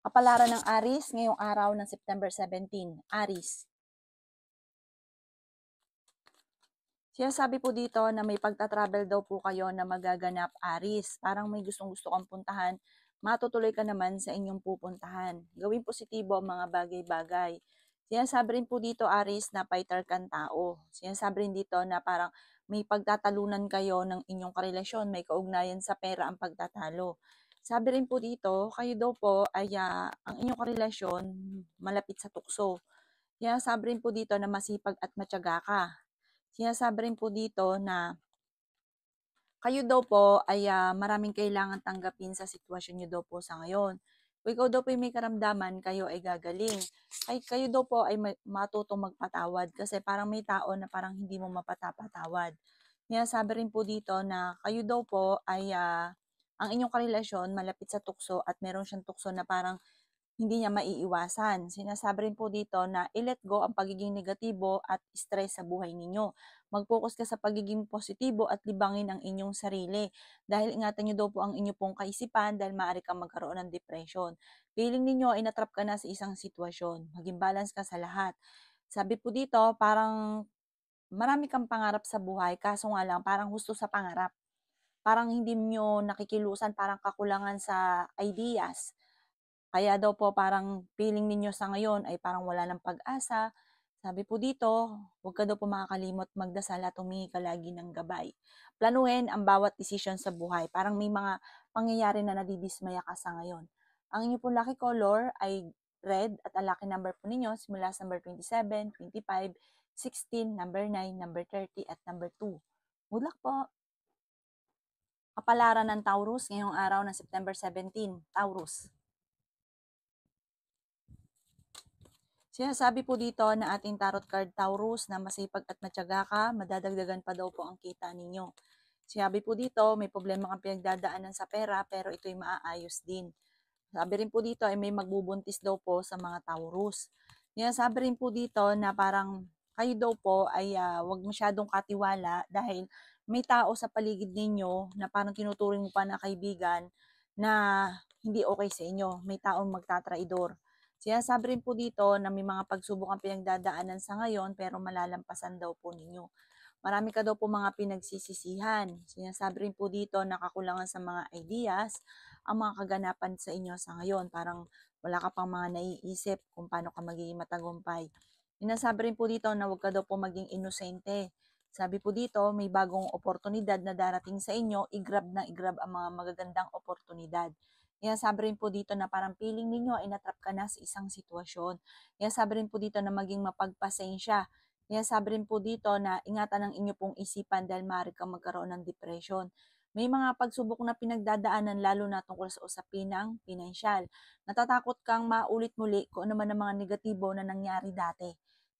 Kapalaran ng Aris ngayong araw ng September 17. Aris. Sinasabi po dito na may pagta-travel daw po kayo na magaganap, Aris. Parang may gustong-gusto kang puntahan, matutuloy ka naman sa inyong pupuntahan. Gawing positibo ang mga bagay-bagay. Sinasabi rin po dito, Aris, na fighter kang tao. Sinasabi rin dito na parang may pagtatalunan kayo ng inyong karelasyon, may kaugnayan sa pera ang pagtatalo. Sabi rin po dito, kayo daw po ay ang inyong karelasyon malapit sa tukso. Sinasabi rin po dito na masipag at matyaga ka. Sinasabi rin po dito na kayo daw po ay maraming kailangan tanggapin sa sitwasyon nyo daw po sa ngayon. Kung ikaw daw po ay may karamdaman, kayo ay gagaling. Kayo daw po ay matutong magpatawad kasi parang may tao na parang hindi mo mapatapatawad. Sinasabi rin po dito na kayo daw po ay ang inyong karelasyon malapit sa tukso at meron siyang tukso na parang hindi niya maiiwasan. Sinasabi rin po dito na i-let go ang pagiging negatibo at stress sa buhay ninyo. Mag-focus ka sa pagiging positibo at libangin ang inyong sarili. Dahil ingatan nyo daw po ang inyong pong kaisipan dahil maaari kang magkaroon ng depression. Feeling ninyo ay natrap ka na sa isang sitwasyon. Maging balance ka sa lahat. Sabi po dito, parang marami kang pangarap sa buhay, kaso nga lang parang husto sa pangarap. Parang hindi nyo nakikilusan, parang kakulangan sa ideas. Kaya daw po parang feeling ninyo sa ngayon ay parang wala ng pag-asa. Sabi po dito, huwag ka daw po makakalimot magdasal at humingi ka lagi ng gabay. Planuhin ang bawat desisyon sa buhay. Parang may mga pangyayari na nadidismaya ka sa ngayon. Ang inyo po lucky color ay red at ang lucky number po ninyo simula sa number 27, 25, 16, number 9, number 30 at number 2. Good luck po! Kapalaran ng Taurus ngayong araw ng September 17. Taurus. Sinasabi po dito na ating tarot card Taurus na masipag at matyaga ka, madadagdagan pa daw po ang kita ninyo. Sinabi po dito, may problema kang pinagdadaanan sa pera pero ito'y maaayos din. Sabi rin po dito ay may magbubuntis daw po sa mga Taurus. Sinasabi rin po dito na parang kayo daw po ay wag masyadong katiwala dahil may tao sa paligid ninyo na parang tinuturing mo pa na kaibigan na hindi okay sa inyo. May taong magtatraidor. Sinasabi rin po dito na may mga pagsubok ang pinagdadaanan sa ngayon pero malalampasan daw po ninyo. Marami ka daw po mga pinagsisisihan. Sinasabi rin po dito na kakulangan sa mga ideas ang mga kaganapan sa inyo sa ngayon. Parang wala ka pang mga naiisip kung paano ka magiging matagumpay. Sinasabi rin po dito na huwag ka daw po maging inosente. Sabi po dito, may bagong oportunidad na darating sa inyo, i-grab na i-grab ang mga magagandang oportunidad. Kaya sabi rin po dito na parang feeling ninyo ay natrap ka na sa isang sitwasyon. Kaya sabi rin po dito na maging mapagpasensya. Kaya sabi rin po dito na ingatan ang inyo pong isipan dahil maaari kang magkaroon ng depression. May mga pagsubok na pinagdadaanan lalo na tungkol sa usapin ng pinansyal. Natatakot kang maulit muli kung ano man ang mga negatibo na nangyari dati.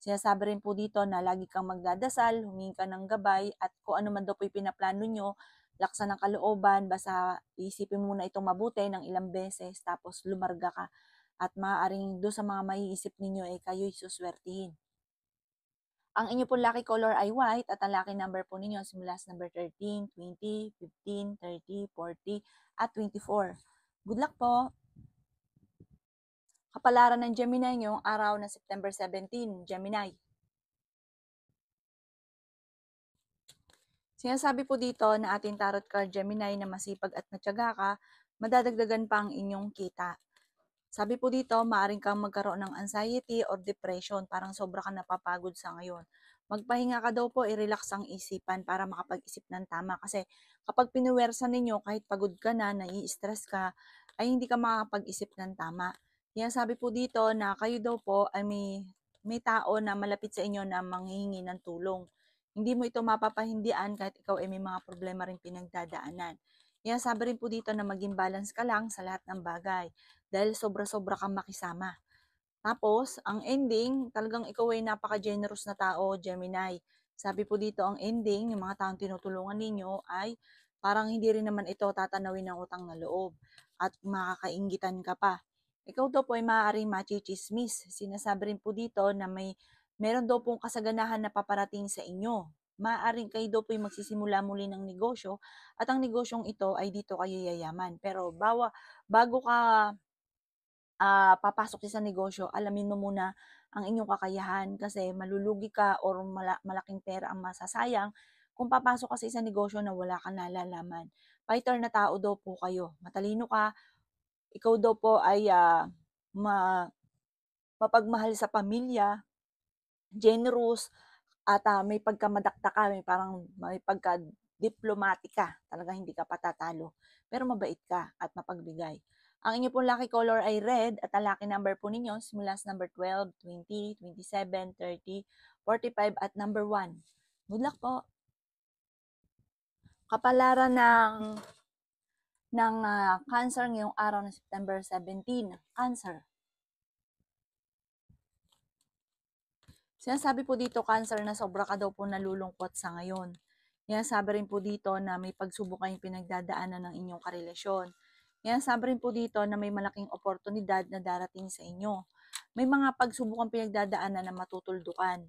Sinasabi rin po dito na lagi kang magdadasal, humingi ka ng gabay at kung ano man daw po yung pinaplano nyo, laksan ng kalooban, basta isipin muna itong mabuti ng ilang beses tapos lumarga ka at maaaring doon sa mga maiisip ninyo ay kayo'y suswertihin. Ang inyo pong lucky color ay white at ang lucky number po ninyo simula sa number 13, 20, 15, 30, 40 at 24. Good luck po! Kapalaran ng Gemini ngayong araw na September 17, Gemini. Sinasabi po dito na ating tarot card Gemini na masipag at matyaga ka, madadagdagan pa ang inyong kita. Sabi po dito, maaring kang magkaroon ng anxiety or depression, parang sobra ka napapagod sa ngayon. Magpahinga ka daw po, i-relax ang isipan para makapag-isip ng tama. Kasi kapag pinuwersa ninyo, kahit pagod ka na, nai-stress ka, ay hindi ka makapag-isip ng tama. Kaya sabi po dito na kayo daw po ay may tao na malapit sa inyo na manghihingi ng tulong. Hindi mo ito mapapahindian kahit ikaw ay may mga problema rin pinagdadaanan. Kaya sabi rin po dito na maging balance ka lang sa lahat ng bagay dahil sobra-sobra kang makisama. Tapos, ang ending, talagang ikaw ay napaka-generous na tao, Gemini. Sabi po dito, ang ending, yung mga taong tinutulungan ninyo ay parang hindi rin naman ito tatanawin ng utang na loob at makakaingitan ka pa. Ikaw daw po ay maaaring machichismis. Sinasabi rin po dito na meron daw pong kasaganahan na paparating sa inyo. Maaaring kayo daw po ay magsisimula muli ng negosyo at ang negosyong ito ay dito kayo yayaman. Pero bago ka papasok sa negosyo, alamin mo muna ang inyong kakayahan kasi malulugi ka or malaking pera ang masasayang kung papasok ka sa isang negosyo na wala kang nalalaman. Fighter na tao daw po kayo. Matalino ka, ikaw daw po ay mapagmahal sa pamilya, generous, at may pagkamadakdaka, may pagka-diplomatika. Talaga hindi ka patatalo. Pero mabait ka at mapagbigay. Ang inyo pong lucky color ay red at ang lucky number po ninyo simula sa number 12, 20, 27, 30, 45 at number 1. Good luck po. Kapalaran ng Cancer ngayong araw ng September 17. Cancer. Sinasabi po dito, Cancer, na sobra ka daw po nalulungkot sa ngayon. Sinasabi rin po dito na may pagsubok kayong pinagdadaanan ng inyong karelasyon. Sinasabi rin po dito na may malaking oportunidad na darating sa inyo. May mga pagsubok ang pinagdadaanan na matutuldukan.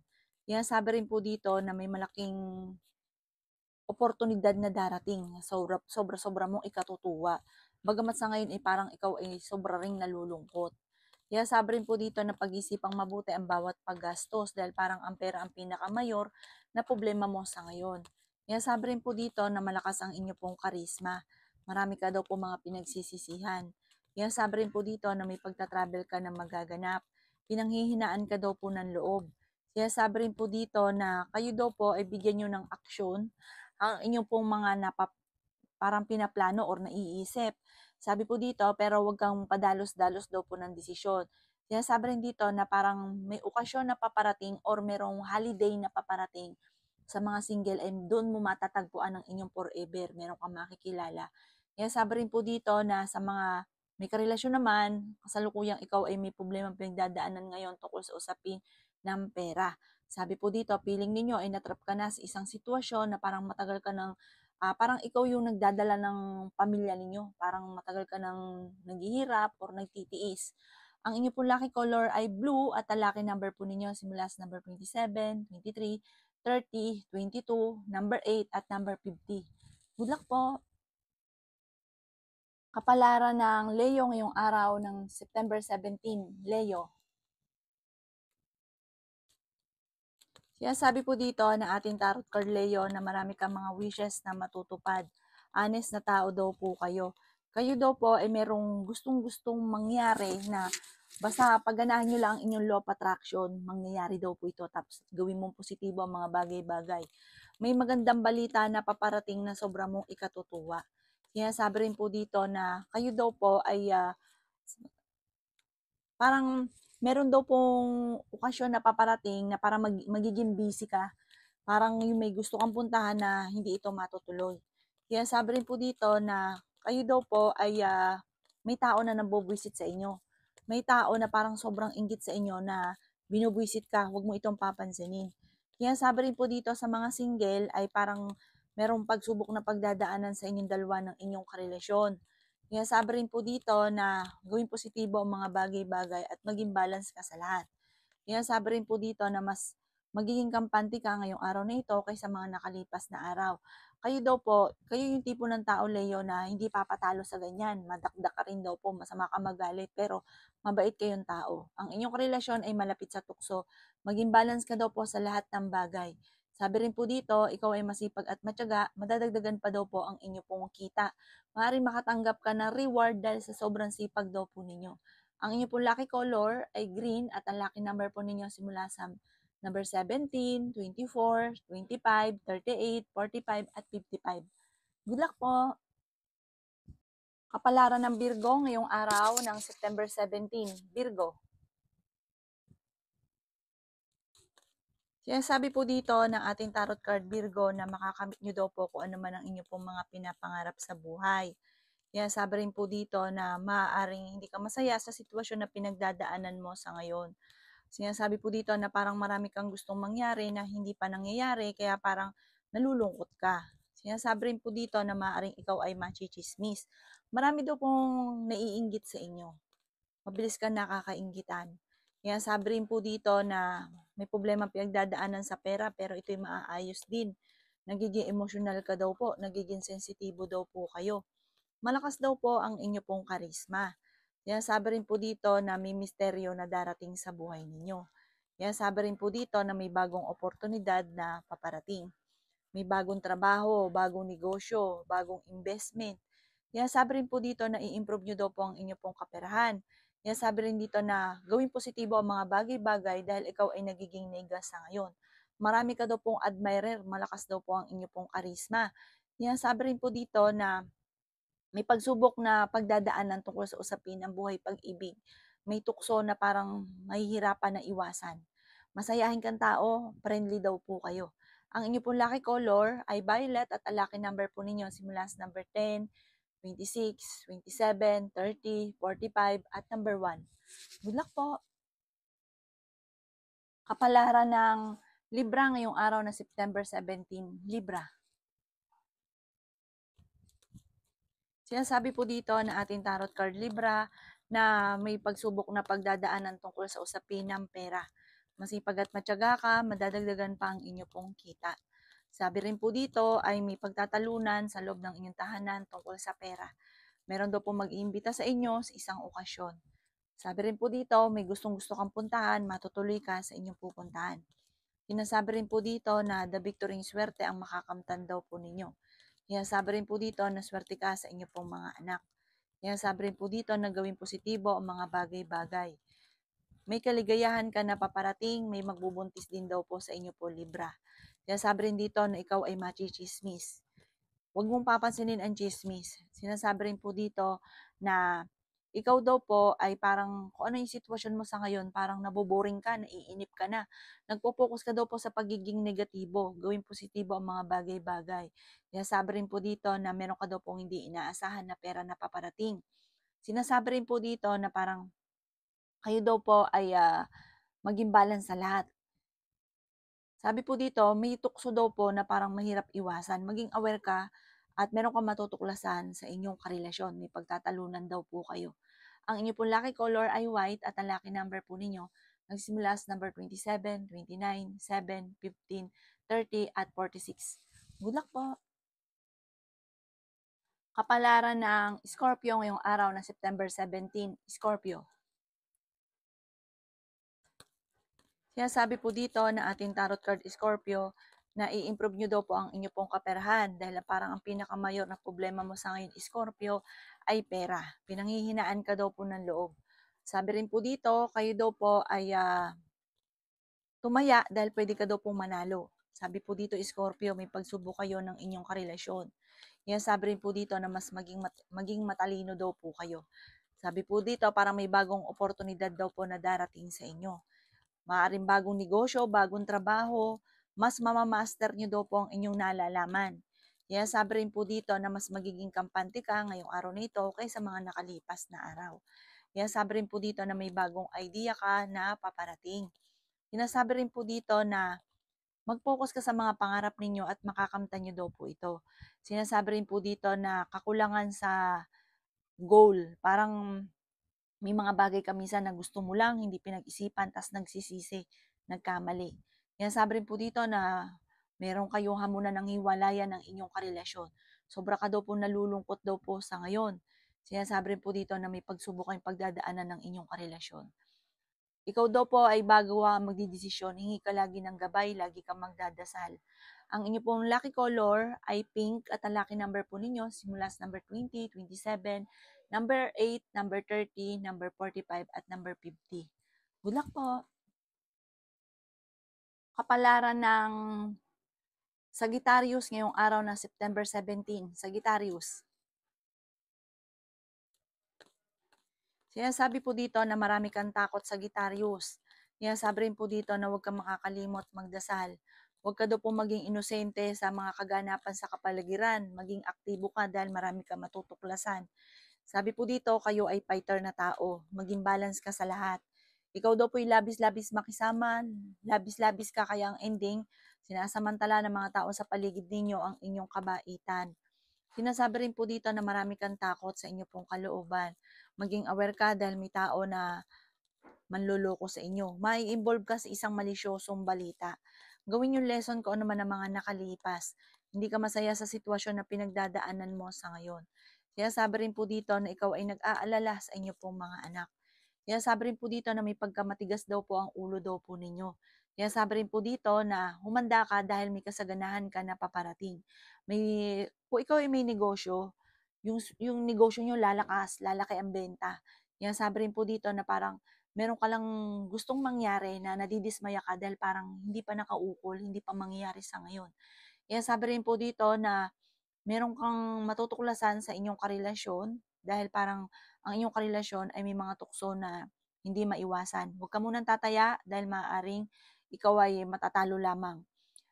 Sinasabi rin po dito na may malaking oportunidad na darating. Sobra-sobra mong ikatutuwa. Bagamat sa ngayon ay parang ikaw ay sobra ring nalulungkot. Kaya sabi rin po dito na pag-isipang mabuti ang bawat paggastos dahil parang ang pera ang pinakamayor na problema mo sa ngayon. Kaya sabi rin po dito na malakas ang inyo pong karisma. Marami ka daw po mga pinagsisisihan. Kaya sabi rin po dito na may pagta-travel ka na magaganap. Pinanghihinaan ka daw po ng loob. Kaya sabi rin po dito na kayo daw po ay bigyan nyo ng aksyon ang inyong pong mga parang pinaplano or naiisip. Sabi po dito, pero wag kang padalos-dalos daw po ng desisyon. Sinasabi rin dito na parang may okasyon na paparating or merong holiday na paparating sa mga single ay doon mo matatagpuan ang inyong forever. Meron kang makikilala. Kaya sabi rin po dito na sa mga may karelasyon naman, kasalukuyang ikaw ay may problema pinagdadaanan ngayon tungkol sa usapin ng pera. Sabi po dito, feeling ninyo ay natrap ka na sa isang sitwasyon na parang matagal ka ng parang ikaw yung nagdadala ng pamilya ninyo. Parang matagal ka nang naghihirap or nagtitiis. Ang inyo pong lucky color ay blue at ang lucky number po ninyo simula sa number 27, 23, 30, 22, number 8 at number 50. Good luck po! Kapalaran ng Leo ngayong araw ng September 17. Leo. Sabi po dito na ating tarot card Leo na marami kang mga wishes na matutupad. Honest na tao daw po kayo. Kayo daw po ay merong gustong-gustong mangyari na basta pagganahan nyo lang ang inyong law of attraction, mangyayari daw po ito. Tapos gawin mong positibo ang mga bagay-bagay. May magandang balita na paparating na sobra mong ikatutuwa. Sabi rin po dito na kayo daw po ay parang meron daw pong okasyon na paparating na parang magiging busy ka. Parang yung may gusto kang puntahan na hindi ito matutuloy. Kaya sabi rin po dito na kayo daw po ay may tao na nabobwisit sa inyo. May tao na parang sobrang inggit sa inyo na binubwisit ka, huwag mo itong papansinin. Kaya sabi rin po dito sa mga single ay parang merong pagsubok na pagdadaanan sa inyong dalawa ng inyong karelasyon. Kaya sabi rin po dito na gawing positibo ang mga bagay-bagay at maging balance ka sa lahat. Kaya sabi rin po dito na mas magiging kampante ka ngayong araw na ito kaysa mga nakalipas na araw. Kayo daw po, kayo yung tipo ng tao, Leo, na hindi papatalo sa ganyan. Madakdak ka rin daw po, masama ka magalit, pero mabait kayong tao. Ang inyong relasyon ay malapit sa tukso. Maging balance ka daw po sa lahat ng bagay. Sabi rin po dito, ikaw ay masipag at matyaga, madadagdagan pa daw po ang inyo pong kita. Maaaring makatanggap ka ng reward dahil sa sobrang sipag daw po ninyo. Ang inyo pong lucky color ay green at ang lucky number po ninyo simula sa number 17, 24, 25, 38, 45 at 55. Good luck po! Kapalaran ng Virgo ngayong araw ng September 17. Virgo. Sinasabi po dito ng ating tarot card Virgo na makakamit nyo daw po kung ano man ang inyo pong mga pinapangarap sa buhay. Sabi rin po dito na maaaring hindi ka masaya sa sitwasyon na pinagdadaanan mo sa ngayon. Sinasabi po dito na parang marami kang gustong mangyari na hindi pa nangyayari kaya parang nalulungkot ka. Sinasabi rin po dito na maaaring ikaw ay machichismis. Marami daw pong naiinggit sa inyo. Mabilis ka nakakainggitan. Sabi rin po dito na may problema pinagdadaanan sa pera pero ito'y maaayos din. Nagiging emosyonal ka daw po, nagiging sensitibo daw po kayo. Malakas daw po ang inyo pong karisma. Sinasabi rin po dito na may misteryo na darating sa buhay ninyo. Sinasabi rin po dito na may bagong oportunidad na paparating. May bagong trabaho, bagong negosyo, bagong investment. Sinasabi rin po dito na i-improve nyo daw po ang inyo pong kaperahan. Sinasabi rin dito na gawing positibo ang mga bagay-bagay dahil ikaw ay nagiging negas sa ngayon. Marami ka daw pong admirer, malakas daw po ang inyo pong karisma. Sinasabi rin po dito na may pagsubok na pagdadaanan tungkol sa usapin ng buhay pag-ibig. May tukso na parang mahihirapan na iwasan. Masayahin kang tao, friendly daw po kayo. Ang inyo pong lucky color ay violet at ang lucky number po ninyo simula sa number 10, 26, 27, 30, 45 at number 1. Good luck po! Kapalaran ng Libra ngayong araw na September 17, Libra. Sinasabi po dito na ating tarot card Libra na may pagsubok na pagdadaanan tungkol sa usapin ng pera. Masipag at matyaga ka, madadagdagan pa ang inyo pong kita. Sabi rin po dito ay may pagtatalunan sa loob ng inyong tahanan tungkol sa pera. Meron daw po mag-iimbita sa inyo sa isang okasyon. Sabi rin po dito, may gustong-gusto kang puntahan, matutuloy ka sa inyong pupuntahan. Sinasabi rin po dito na the victory swerte ang makakamtan daw po ninyo. Sinasabi rin po dito na swerte ka sa inyo pong mga anak. Sinasabi rin po dito na gawing positibo ang mga bagay-bagay. May kaligayahan ka na paparating, may magbubuntis din daw po sa inyo po Libra. Sinasabi rin dito na ikaw ay machichismis. Huwag mong papansinin ang chismis. Sinasabi rin po dito na ikaw daw po ay parang kung ano yung sitwasyon mo sa ngayon, parang naboboring ka, naiinip ka na. Nagpo-focus ka daw po sa pagiging negatibo, gawing positibo ang mga bagay-bagay. Sinasabi rin po dito na meron ka daw pong hindi inaasahan na pera na paparating. Sinasabi rin po dito na parang kayo daw po ay maging balance sa lahat. Sabi po dito, may tukso daw po na parang mahirap iwasan. Maging aware ka at meron kang matutuklasan sa inyong karelasyon. May pagtatalunan daw po kayo. Ang inyo pong lucky color ay white at ang lucky number po ninyo nagsimula sa number 27, 29, 7, 15, 30 at 46. Good luck po! Kapalaran ng Scorpio ngayong araw na September 17, Scorpio. Sinasabi po dito na ating tarot card Scorpio na i-improve nyo daw po ang inyo pong kaperahan dahil parang ang pinakamayor na problema mo sa ngayon Scorpio ay pera. Pinanghihinaan ka daw po ng loob. Sabi rin po dito, kayo daw po ay tumaya dahil pwede ka daw pong manalo. Sabi po dito Scorpio, may pagsubok kayo ng inyong karelasyon. Yan sabi rin po dito na mas maging matalino daw po kayo. Sabi po dito, parang may bagong oportunidad daw po na darating sa inyo. Maaaring bagong negosyo, bagong trabaho, mas mamamaster nyo daw po ang inyong nalalaman. Kaya sabi rin po dito na mas magiging kampante ka ngayong araw na ito kaysa mga nakalipas na araw. Kaya sabi rin po dito na may bagong idea ka na paparating. Sinasabi rin po dito na mag-focus ka sa mga pangarap ninyo at makakamtan nyo daw po ito. Sinasabi rin po dito na kakulangan sa goal. Parang may mga bagay ka minsan na gusto mo lang, hindi pinag-isipan, tas nagsisisi, nagkamali. Kaya sabi rin po dito na meron kayong hamunan ng hiwalayan ng inyong karelasyon. Sobra ka daw po nalulungkot daw po sa ngayon. Sinasabi rin po dito na may pagsubok kayong pagdadaanan ng inyong karelasyon. Ikaw daw po ay bago magdidesisyon, hingi ka lagi ng gabay, lagi kang magdadasal. Ang inyo pong lucky color ay pink at ang lucky number po ninyo simula sa number 20, 27, number 8, number 30, number 45 at number 50. Good luck po! Kapalaran ng Sagittarius ngayong araw na September 17, Sagittarius. Sinasabi po dito na marami kang takot sa Sagittarius. Sinasabi rin po dito na huwag kang makakalimot magdasal. Huwag ka daw po maging inosente sa mga kaganapan sa kapaligiran. Maging aktibo ka dahil marami kang matutuklasan. Sabi po dito, kayo ay fighter na tao. Maging balance ka sa lahat. Ikaw daw po'y labis-labis makisama, labis-labis ka kaya ang ending, sinasamantala ng mga tao sa paligid ninyo ang inyong kabaitan. Sinasabi rin po dito na marami kang takot sa inyo pong kalooban. Maging aware ka dahil may tao na manloloko sa inyo. Mai-involve ka sa isang malisyosong balita. Gawin yung lesson kung ano man ang mga nakalipas. Hindi ka masaya sa sitwasyon na pinagdadaanan mo sa ngayon. Sinasabi rin po dito na ikaw ay nag-aalala sa inyo pong mga anak. Sinasabi rin po dito na may pagkamatigas daw po ang ulo daw po ninyo. Sinasabi rin po dito na humanda ka dahil may kasaganahan ka na paparating. Kung ikaw ay may negosyo, yung negosyo nyo lalakas, lalaki ang benta. Sinasabi rin po dito na parang meron ka lang gustong mangyari na nadidismaya ka dahil parang hindi pa nakaukol, hindi pa mangyayari sa ngayon. Sinasabi rin po dito na meron kang matutuklasan sa inyong karelasyon dahil parang ang inyong karelasyon ay may mga tukso na hindi maiwasan. Huwag ka munang tataya dahil maaaring ikaw ay matatalo lamang.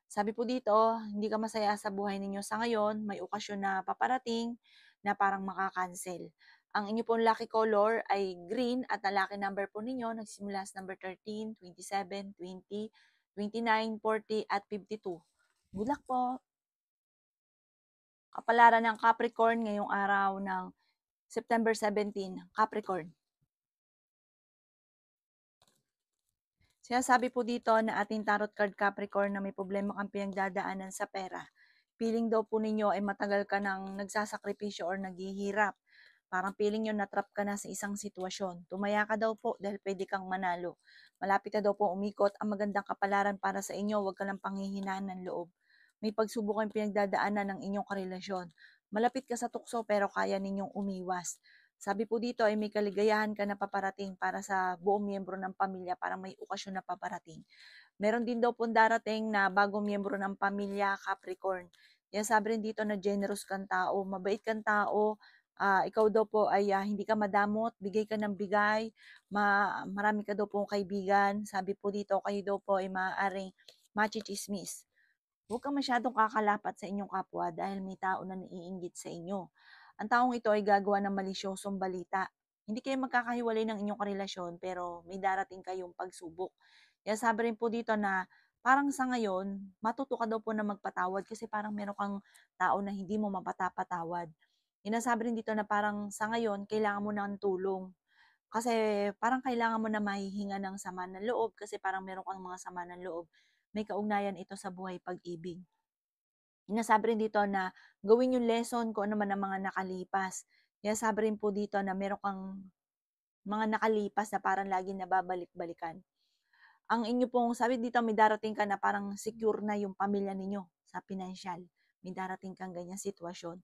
Sabi po dito, hindi ka masaya sa buhay ninyo sa ngayon, may okasyon na paparating na parang makakancel. Ang inyo pong lucky color ay green at ang lucky number po ninyo nagsimula sa number 13, 27, 20, 29, 40 at 52. Good luck po! Kapalaran ng Capricorn ngayong araw ng September 17, Capricorn. Sinasabi po dito na ating tarot card Capricorn na may problema kang pinagdadaanan sa pera. Feeling daw po ninyo ay matagal ka nang nagsasakripisyo or naghihirap. Parang feeling nyo natrap ka na sa isang sitwasyon. Tumaya ka daw po dahil pwede kang manalo. Malapit na daw po umikot ang magandang kapalaran para sa inyo. Huwag ka lang panghihinaan ng loob. May pagsubok ang pinagdadaanan ng inyong karelasyon. Malapit ka sa tukso pero kaya ninyong umiwas. Sabi po dito ay may kaligayahan ka na paparating para sa buong miyembro ng pamilya, parang may okasyon na paparating. Meron din daw po darating na bagong miyembro ng pamilya, Capricorn. Yan sabi rin dito na generous kang tao, mabait kang tao, ikaw daw po ay hindi ka madamot, bigay ka ng bigay, marami ka daw po kaibigan. Sabi po dito, kayo daw po ay maaaring machichismis. Huwag kang masyadong kakalapat sa inyong kapwa dahil may tao na naiinggit sa inyo. Ang taong ito ay gagawa ng malisyosong balita. Hindi kayo magkakahiwalay ng inyong karelasyon pero may darating kayong pagsubok. Kaya sabi rin po dito na parang sa ngayon, matuto ka daw po na magpatawad kasi parang meron kang tao na hindi mo mapatapatawad. Inasabi rin dito na parang sa ngayon, kailangan mo ng tulong. Kasi parang kailangan mo na mahihinga ng sama ng loob kasi parang meron kang mga sama ng loob. May kaugnayan ito sa buhay pag-ibig. Sinasabi rin dito na gawin yung lesson kung ano man ang mga nakalipas. Sinasabi rin po dito na meron kang mga nakalipas na parang lagi nababalik-balikan. Ang inyo pong, sabi dito may darating ka na parang secure na yung pamilya ninyo sa financial. May darating kang ganyan sitwasyon.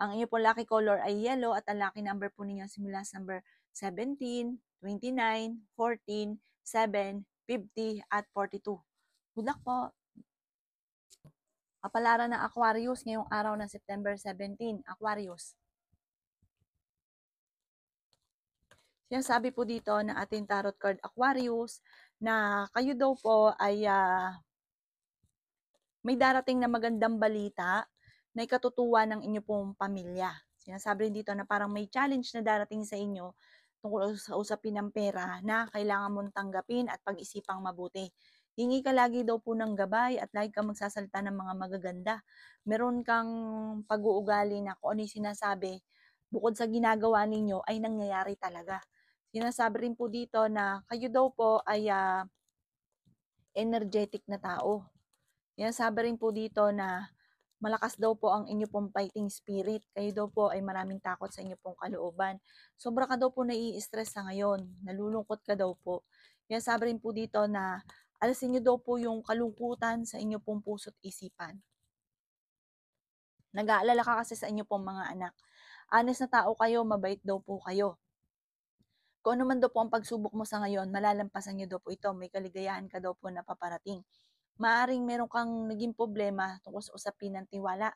Ang inyo pong lucky color ay yellow at ang lucky number po ninyo simula sa number 17, 29, 14, 7, 50 at 42. Good luck po! Kapalaran ng Aquarius ngayong araw ng September 17, Aquarius. Sinasabi po dito ng ating tarot card Aquarius na kayo daw po ay may darating na magandang balita na ikatutuwa ng inyo pong pamilya. Sinasabi rin dito na parang may challenge na darating sa inyo tungkol sa usapin ng pera na kailangan mong tanggapin at pag-isipang mabuti. Hingi ka lagi daw po ng gabay at lagi kang magsasalita ng mga magaganda. Meron kang pag-uugali na kung ano yung sinasabi, bukod sa ginagawa ninyo ay nangyayari talaga. Sinasabi rin po dito na kayo daw po ay energetic na tao. Sinasabi rin po dito na malakas daw po ang inyo pong fighting spirit. Kayo daw po ay maraming takot sa inyo pong kalooban. Sobra ka daw po nai-stress sa ngayon. Nalulungkot ka daw po. Kaya sabi rin po dito na alisin nyo daw po yung kalungkutan sa inyo pong puso't isipan. Nag-aalala ka kasi sa inyo pong mga anak. Honest na tao kayo, mabait daw po kayo. Kung ano man daw po ang pagsubok mo sa ngayon, malalampasan nyo daw po ito. May kaligayahan ka daw po na paparating. Maaring meron kang naging problema tungkol sa usapin ng tiwala.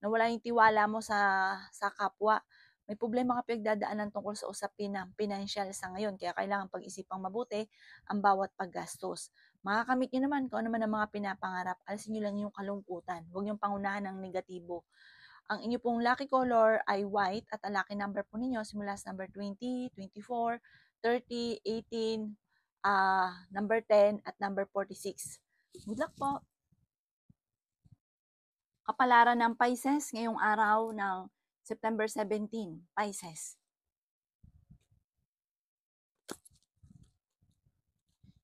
Nawala yung tiwala mo sa kapwa. May problema ka pinagdadaanan tungkol sa usapin ng financial sa ngayon. Kaya kailangan pag-isipang mabuti ang bawat paggastos. Makakamit nyo naman kung ano man ang mga pinapangarap. Alisin nyo lang yung kalungkutan. Huwag yung pangunahan ng negatibo. Ang inyo pong lucky color ay white at ang lucky number po ninyo simula sa number 20, 24, 30, 18, number 10 at number 46. Good luck po! Kapalaran ng Pisces ngayong araw ng September 17, Pisces.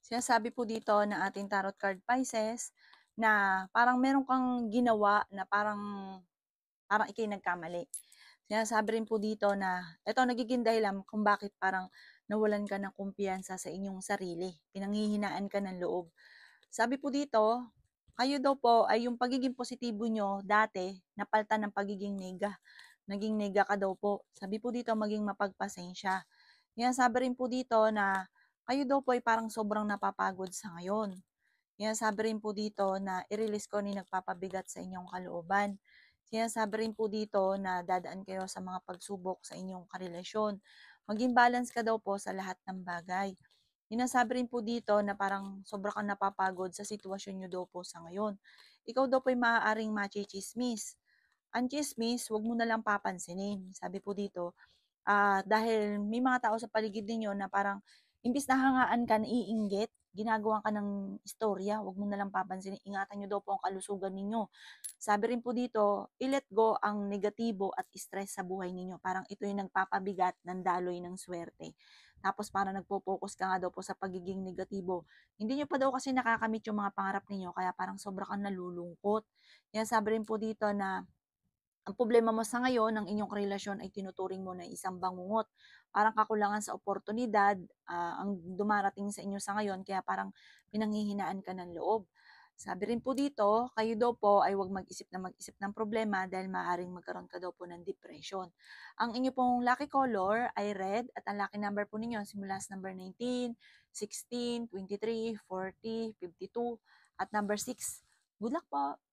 Sinasabi po dito ng ating tarot card Pisces na parang meron kang ginawa na parang ikay nagkamali. Sinasabi rin po dito na eto nagiging dahilan kung bakit parang nawalan ka ng kumpiyansa sa inyong sarili, pinanghihinaan ka ng loob. Sabi po dito, kayo daw po ay yung pagiging positibo nyo dati napalitan ng pagiging naging nega ka daw po. Sabi po dito maging mapagpasensya. Sinasabi rin po dito na kayo daw po ay parang sobrang napapagod sa ngayon. Sinasabi rin po dito na i-release ko ni nagpapabigat sa inyong kalooban. Sinasabi rin po dito na dadaan kayo sa mga pagsubok sa inyong karelasyon. Maging balance ka daw po sa lahat ng bagay. Sinasabi rin po dito na parang sobra kang napapagod sa sitwasyon nyo daw po sa ngayon. Ikaw daw po ay maaaring machichismis. Ang chismis, wag mo na lang papansinin. Sabi po dito, dahil may mga tao sa paligid ninyo na parang imbis na hangaan ka, naiinggit, ginagawa ka ng istorya, wag mo na lang papansinin. Ingatan niyo daw po ang kalusugan ninyo. Sabi rin po dito, i-let go ang negatibo at stress sa buhay ninyo. Parang ito yung nagpapabigat ng daloy ng swerte. Tapos parang nagpo-focus ka nga daw po sa pagiging negatibo. Hindi nyo pa daw kasi nakakamit yung mga pangarap ninyo, kaya parang sobra kang nalulungkot. Sabi rin po dito na ang problema mo sa ngayon ng inyong relasyon ay tinuturing mo na isang bangungot. Parang kakulangan sa oportunidad ang dumarating sa inyo sa ngayon kaya parang pinanghihinaan ka ng loob. Sabi rin po dito, kayo daw po ay huwag mag-isip ng problema dahil maaaring magkaroon ka daw po ng depression. Ang inyo pong lucky color ay red at ang lucky number po ninyo simula sa number 19, 16, 23, 40, 52 at number 6. Good luck po!